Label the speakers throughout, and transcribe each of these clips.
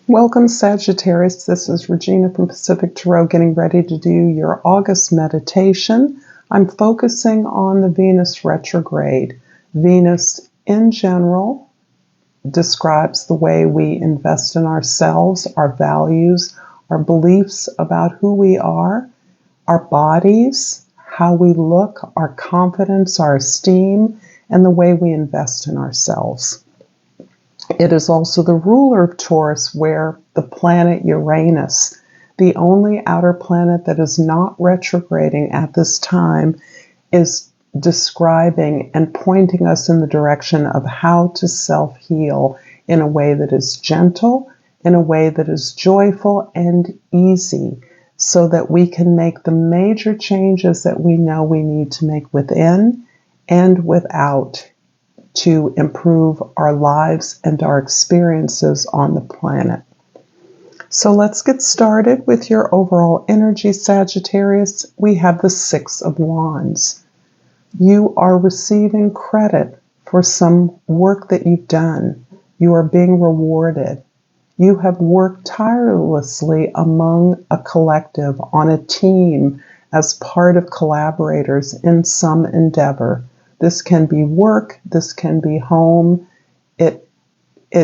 Speaker 1: Welcome, Sagittarius. This is Regina from Pacific Tarot getting ready to do your August meditation. I'm focusing on the Venus retrograde. Venus, in general, describes the way we invest in ourselves, our values, our beliefs about who we are, our bodies, how we look, our confidence, our esteem, and the way we invest in ourselves. It is also the ruler of Taurus, where the planet Uranus, the only outer planet that is not retrograding at this time, is describing and pointing us in the direction of how to self-heal in a way that is gentle, in a way that is joyful and easy, so that we can make the major changes that we know we need to make within and without to improve our lives and our experiences on the planet. So let's get started with your overall energy, Sagittarius. We have the Six of Wands. You are receiving credit for some work that you've done. You are being rewarded. You have worked tirelessly among a collective, on a team, as part of collaborators in some endeavor. This can be work, this can be home. It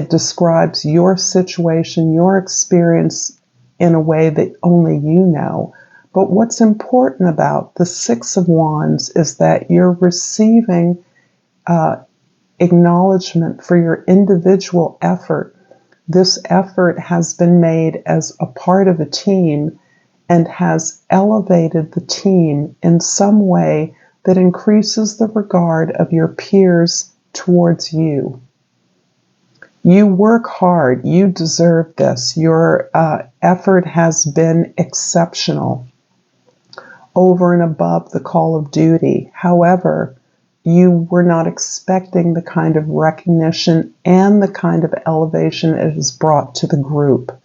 Speaker 1: describes your situation, your experience in a way that only you know. But what's important about the Six of Wands is that you're receiving acknowledgement for your individual effort. This effort has been made as a part of a team and has elevated the team in some way that increases the regard of your peers towards you. You work hard. You deserve this. Your effort has been exceptional, over and above the call of duty. However, you were not expecting the kind of recognition and the kind of elevation it has brought to the group.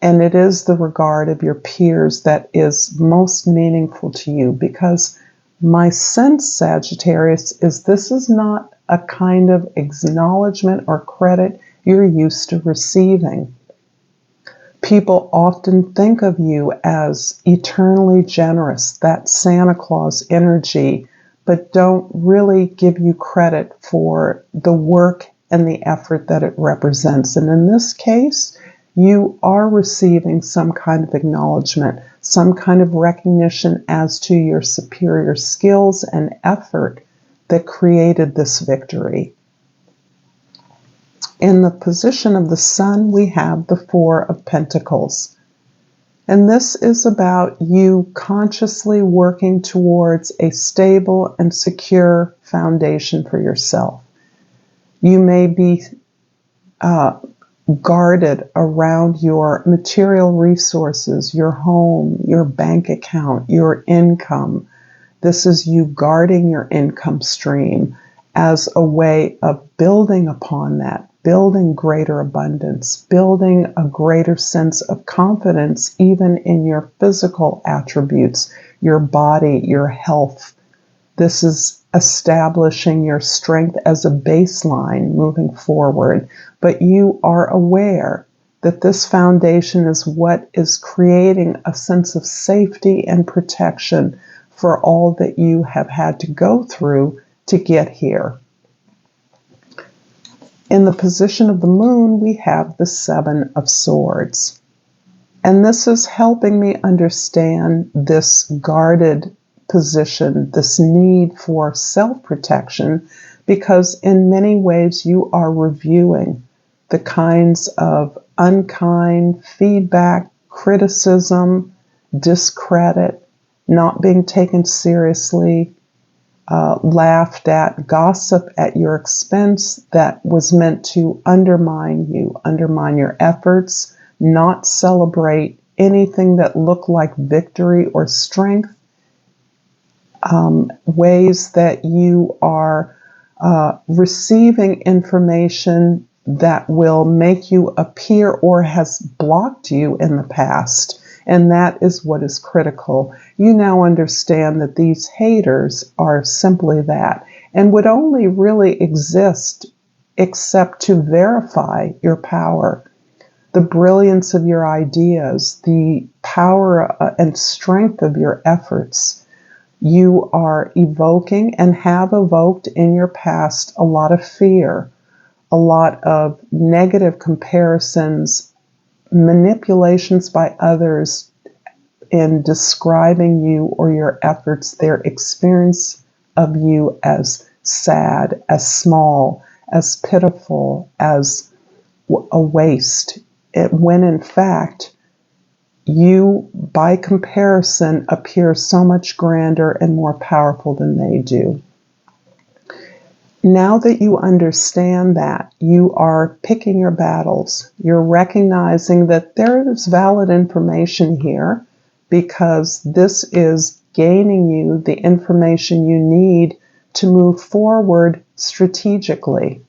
Speaker 1: And it is the regard of your peers that is most meaningful to you, because my sense, Sagittarius, is this is not a kind of acknowledgement or credit you're used to receiving. People often think of you as eternally generous, that Santa Claus energy, but don't really give you credit for the work and the effort that it represents. And in this case, you are receiving some kind of acknowledgement, some kind of recognition as to your superior skills and effort that created this victory. In the position of the Sun, we have the Four of Pentacles. And this is about you consciously working towards a stable and secure foundation for yourself. You may be guarded around your material resources, your home, your bank account, your income. This is you guarding your income stream as a way of building upon that, building greater abundance, building a greater sense of confidence even in your physical attributes, your body, your health. This is establishing your strength as a baseline moving forward. But you are aware that this foundation is what is creating a sense of safety and protection for all that you have had to go through to get here. In the position of the Moon, we have the Seven of Swords. And this is helping me understand this guarded position, this need for self-protection, because in many ways you are reviewing the kinds of unkind feedback, criticism, discredit, not being taken seriously, laughed at, gossip at your expense that was meant to undermine you, undermine your efforts, not celebrate anything that looked like victory or strength, ways that you are receiving information that will make you appear or has blocked you in the past. And that is what is critical. You now understand that these haters are simply that and would only really exist except to verify your power. the brilliance of your ideas, the power and strength of your efforts. You are evoking and have evoked in your past a lot of fear, a lot of negative comparisons, manipulations by others in describing you or your efforts, their experience of you as sad, as small, as pitiful, as a waste, when in fact you, by comparison, appear so much grander and more powerful than they do. Now that you understand that, you are picking your battles. You're recognizing that there is valid information here because this is gaining you the information you need to move forward strategically.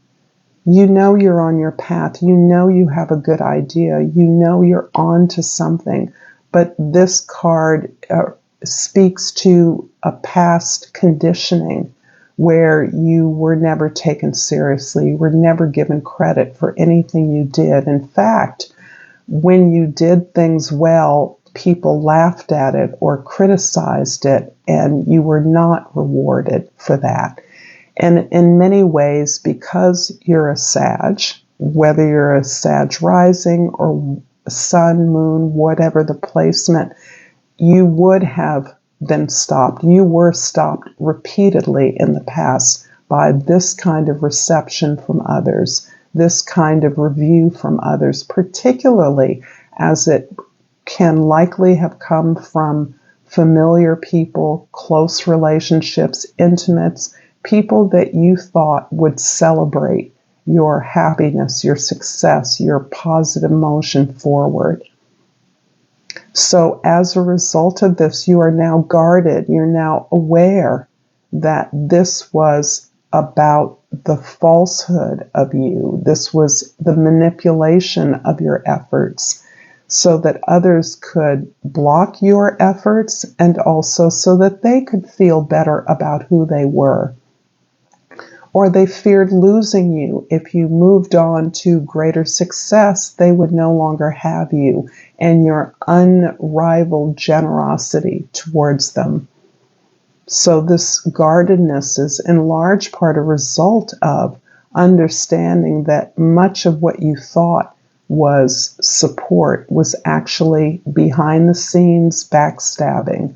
Speaker 1: You know you're on your path. You know you have a good idea. You know you're on to something. But this card speaks to a past conditioning where you were never taken seriously. You were never given credit for anything you did. In fact, when you did things well, people laughed at it or criticized it, and you were not rewarded for that. And in many ways, because you're a Sag, whether you're a Sag rising or sun, moon, whatever the placement, you would have been stopped. You were stopped repeatedly in the past by this kind of reception from others, this kind of review from others, particularly as it can likely have come from familiar people, close relationships, intimates, people that you thought would celebrate your happiness, your success, your positive motion forward. So as a result of this, you are now guarded. You're now aware that this was about the falsehood of you. This was the manipulation of your efforts so that others could block your efforts and also so that they could feel better about who they were. Or they feared losing you. If you moved on to greater success, they would no longer have you and your unrivaled generosity towards them. So this guardedness is in large part a result of understanding that much of what you thought was support was actually behind the scenes backstabbing,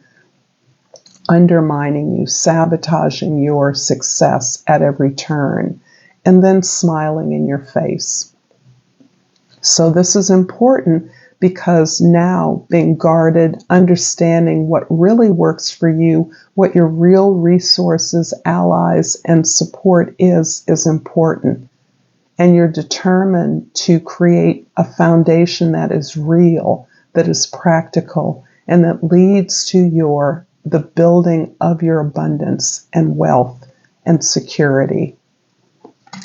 Speaker 1: undermining you, sabotaging your success at every turn, and then smiling in your face. So this is important because now being guarded, understanding what really works for you, what your real resources, allies, and support is important. And you're determined to create a foundation that is real, that is practical, and that leads to the building of your abundance and wealth and security.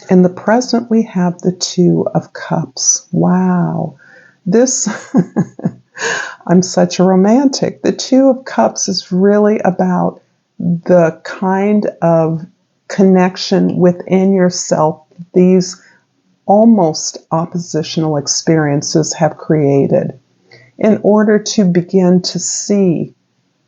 Speaker 1: In the present, we have the Two of Cups. Wow. This, I'm such a romantic. The Two of Cups is really about the kind of connection within yourself these almost oppositional experiences have created in order to begin to see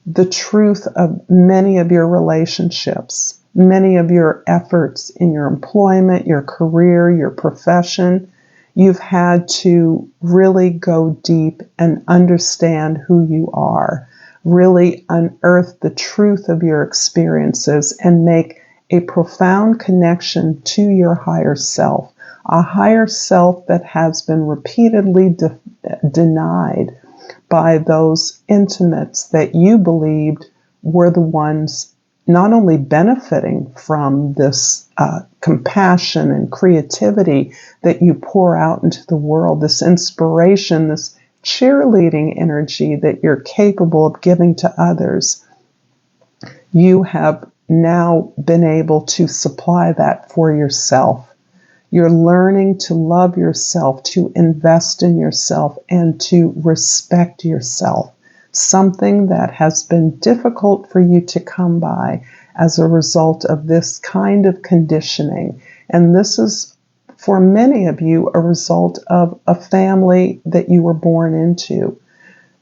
Speaker 1: the truth of many of your relationships, many of your efforts in your employment, your career, your profession. You've had to really go deep and understand who you are, really unearth the truth of your experiences and make a profound connection to your higher self, a higher self that has been repeatedly denied by those intimates that you believed were the ones not only benefiting from this compassion and creativity that you pour out into the world, this inspiration, this cheerleading energy that you're capable of giving to others. You have now been able to supply that for yourself. You're learning to love yourself, to invest in yourself, and to respect yourself, something that has been difficult for you to come by as a result of this kind of conditioning. And this is for many of you, a result of a family that you were born into.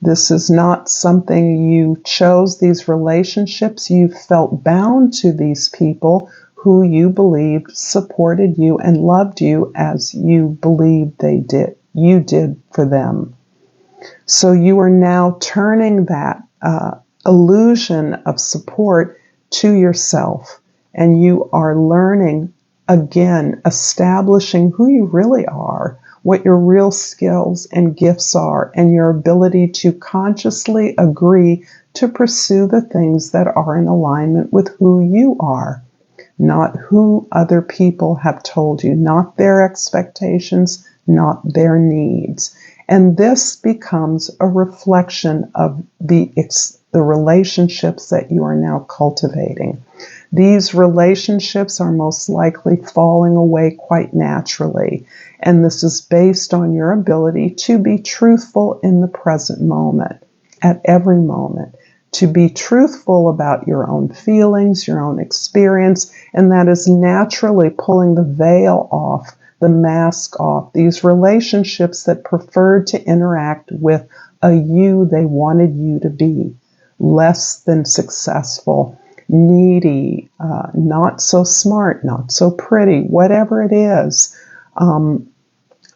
Speaker 1: This is not something you chose, these relationships. You felt bound to these people who you believed supported you and loved you as you believed you did for them. So you are now turning that illusion of support to yourself, and you are learning again, establishing who you really are, what your real skills and gifts are, and your ability to consciously agree to pursue the things that are in alignment with who you are, not who other people have told you, not their expectations, not their needs. And this becomes a reflection of the relationships that you are now cultivating. These relationships are most likely falling away quite naturally, and this is based on your ability to be truthful in the present moment, at every moment, to be truthful about your own feelings, your own experience, and that is naturally pulling the veil off, the mask off, these relationships that preferred to interact with a you they wanted you to be, less than successful, needy, not so smart, not so pretty, whatever it is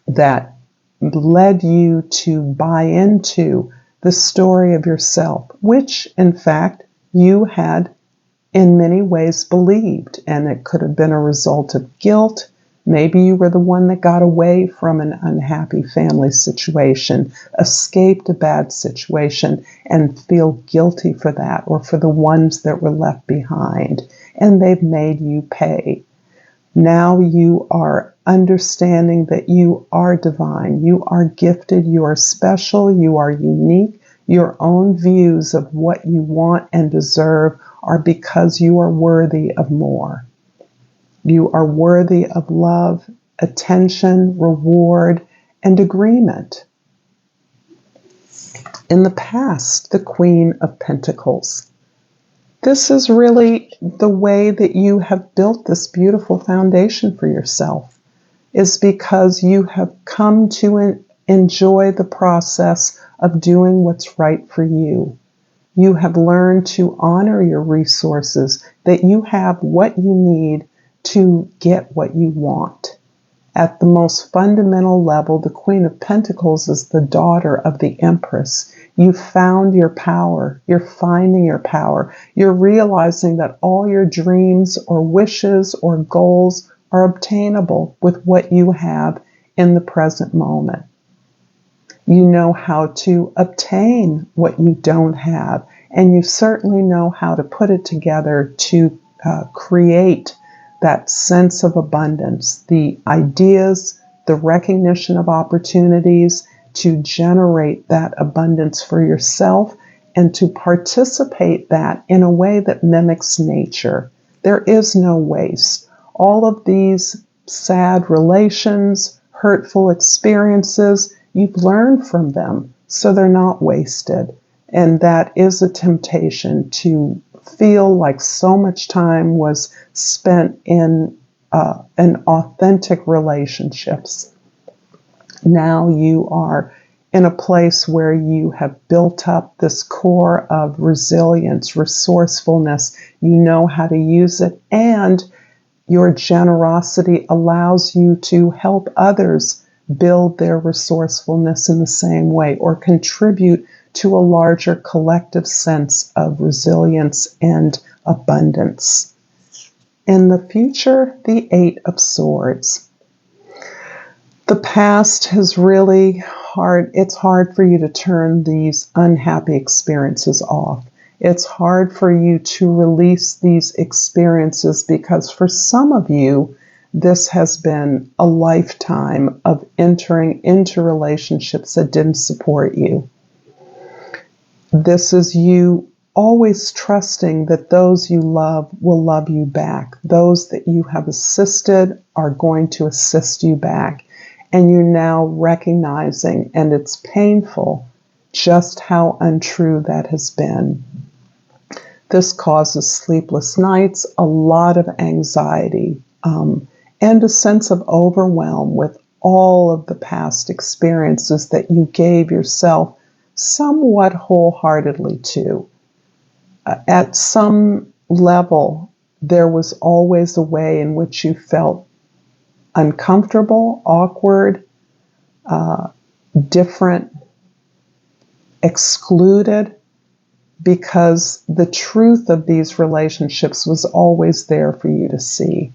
Speaker 1: that led you to buy into the story of yourself, which in fact you had in many ways believed, and it could have been a result of guilt. Maybe you were the one that got away from an unhappy family situation, escaped a bad situation, and feel guilty for that, or for the ones that were left behind, and they've made you pay. Now you are understanding that you are divine, you are gifted, you are special, you are unique. Your own views of what you want and deserve are because you are worthy of more. You are worthy of love, attention, reward, and agreement. In the past, the Queen of Pentacles. This is really the way that you have built this beautiful foundation for yourself, is because you have come to enjoy the process of doing what's right for you. You have learned to honor your resources, that you have what you need to get what you want. At the most fundamental level, the Queen of Pentacles is the daughter of the Empress. You found your power. You're finding your power. You're realizing that all your dreams or wishes or goals are obtainable with what you have in the present moment. You know how to obtain what you don't have, and you certainly know how to put it together to create that sense of abundance, the ideas, the recognition of opportunities to generate that abundance for yourself and to participate that in a way that mimics nature. There is no waste. All of these sad relations, hurtful experiences, you've learned from them, so they're not wasted. And that is a temptation to feel like so much time was spent in authentic relationships. Now you are in a place where you have built up this core of resilience, resourcefulness. You know how to use it, and your generosity allows you to help others build their resourcefulness in the same way, or contribute to a larger collective sense of resilience and abundance. In the future, the Eight of Swords. The past is really hard. It's hard for you to turn these unhappy experiences off. It's hard for you to release these experiences because for some of you, this has been a lifetime of entering into relationships that didn't support you. This is you always trusting that those you love will love you back. Those that you have assisted are going to assist you back. And you're now recognizing, and it's painful, just how untrue that has been. This causes sleepless nights, a lot of anxiety, and a sense of overwhelm with all of the past experiences that you gave yourself somewhat wholeheartedly to. At some level, there was always a way in which you felt uncomfortable, awkward, different, excluded, because the truth of these relationships was always there for you to see.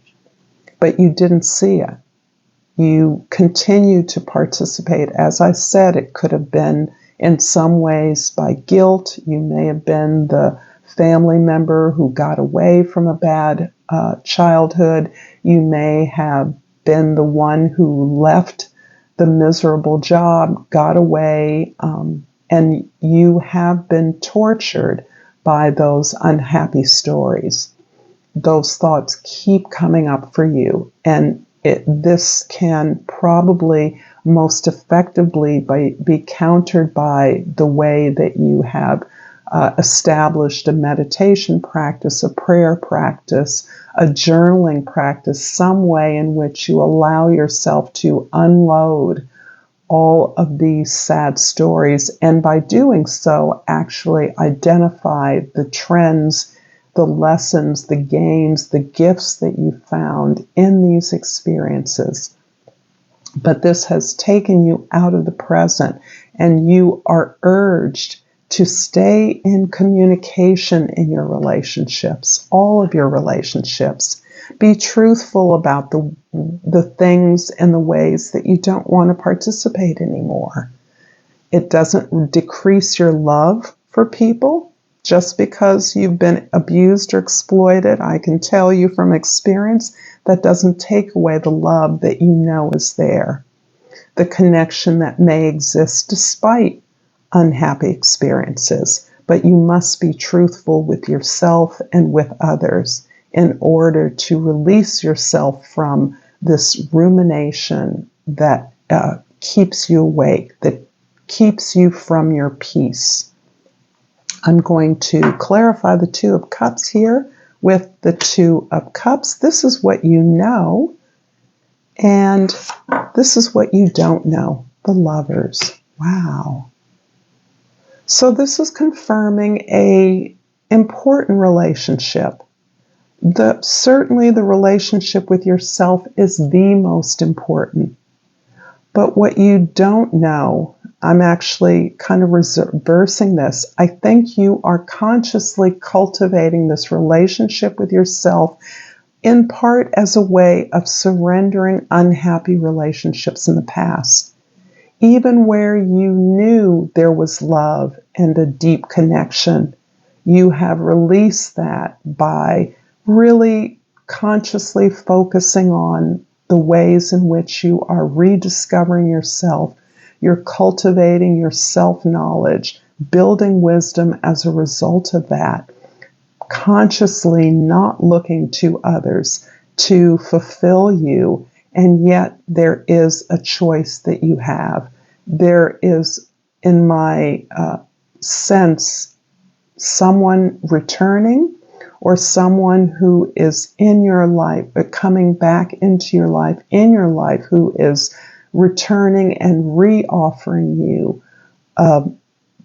Speaker 1: But you didn't see it. You continued to participate. As I said, it could have been in some ways by guilt. You may have been the family member who got away from a bad childhood. You may have been the one who left the miserable job, got away, and you have been tortured by those unhappy stories. Those thoughts keep coming up for you, and this can probably most effectively be countered by the way that you have established a meditation practice, a prayer practice, a journaling practice, some way in which you allow yourself to unload all of these sad stories, and by doing so, actually identify the trends, the lessons, the gains, the gifts that you found in these experiences. But this has taken you out of the present, and you are urged to stay in communication in your relationships, all of your relationships. Be truthful about the things and the ways that you don't want to participate anymore. It doesn't decrease your love for people just because you've been abused or exploited. I can tell you from experience that doesn't take away the love that you know is there, the connection that may exist despite unhappy experiences. But you must be truthful with yourself and with others in order to release yourself from this rumination that keeps you awake, that keeps you from your peace. I'm going to clarify the Two of Cups here with the Two of Cups. This is what you know, and this is what you don't know, the Lovers. Wow. So this is confirming an important relationship. Certainly the relationship with yourself is the most important. But what you don't know, I'm actually kind of reversing this. I think you are consciously cultivating this relationship with yourself in part as a way of surrendering unhappy relationships in the past. Even where you knew there was love and a deep connection, you have released that by really consciously focusing on the ways in which you are rediscovering yourself. You're cultivating your self-knowledge, building wisdom as a result of that, consciously not looking to others to fulfill you, and yet there is a choice that you have. There is, in my sense, someone returning, or someone who is in your life, but coming back into your life, in your life, who is returning and re-offering you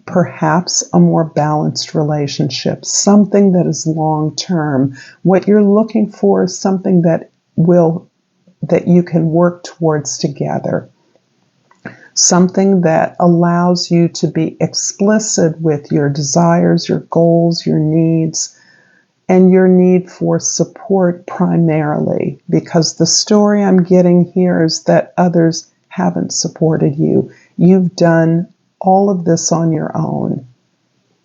Speaker 1: perhaps a more balanced relationship, something that is long-term. What you're looking for is something that you can work towards together. Something that allows you to be explicit with your desires, your goals, your needs, and your need for support primarily, because the story I'm getting here is that others haven't supported you. You've done all of this on your own.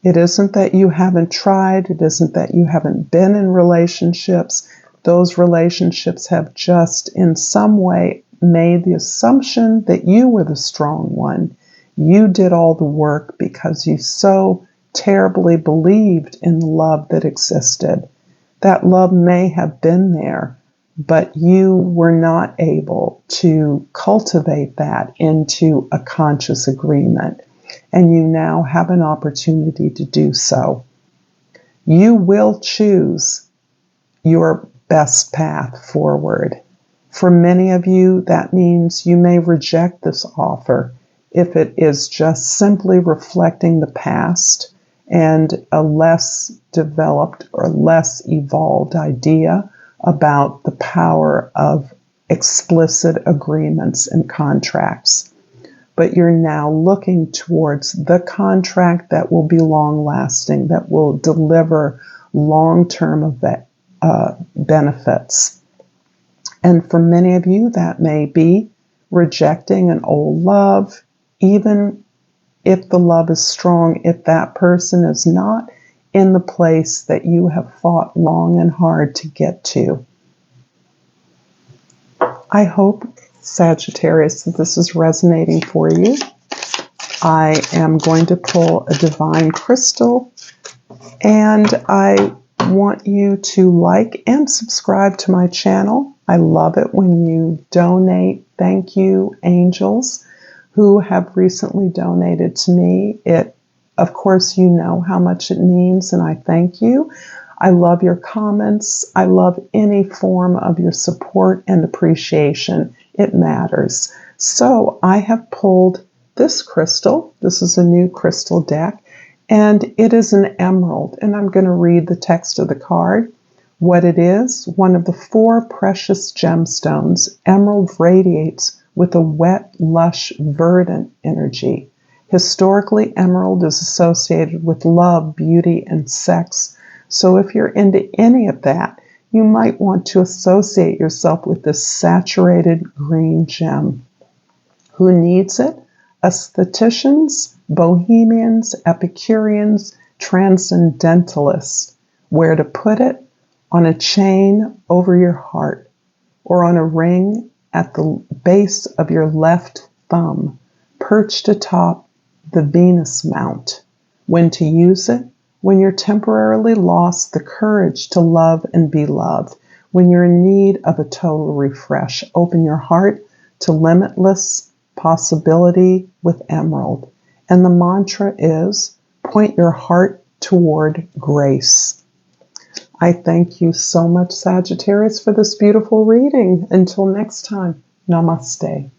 Speaker 1: It isn't that you haven't tried. It isn't that you haven't been in relationships. Those relationships have just in some way made the assumption that you were the strong one. You did all the work because you so terribly believed in the love that existed. That love may have been there, but you were not able to cultivate that into a conscious agreement, and you now have an opportunity to do so. You will choose your best path forward. For many of you, that means you may reject this offer if it is just simply reflecting the past and a less developed or less evolved idea about the power of explicit agreements and contracts. But you're now looking towards the contract that will be long-lasting, that will deliver long-term benefits. And for many of you, that may be rejecting an old love, even if the love is strong, if that person is not in the place that you have fought long and hard to get to. I hope, Sagittarius, that this is resonating for you. I am going to pull a divine crystal, and I want you to like and subscribe to my channel. I love it when you donate. Thank you, angels, who have recently donated to me. Of course, you know how much it means, and I thank you. I love your comments. I love any form of your support and appreciation. It matters. So I have pulled this crystal. This is a new crystal deck, and it is an emerald. And I'm going to read the text of the card. What it is: one of the 4 precious gemstones, emerald radiates with a wet, lush, verdant energy. Historically, emerald is associated with love, beauty, and sex. So if you're into any of that, you might want to associate yourself with this saturated green gem. Who needs it? Aestheticians, bohemians, Epicureans, transcendentalists. Where to put it? On a chain over your heart, or on a ring at the base of your left thumb, perched atop the Venus mount. When to use it? When you're temporarily lost the courage to love and be loved. When you're in need of a total refresh, open your heart to limitless possibility with emerald. And the mantra is, point your heart toward grace. I thank you so much, Sagittarius, for this beautiful reading. Until next time, namaste.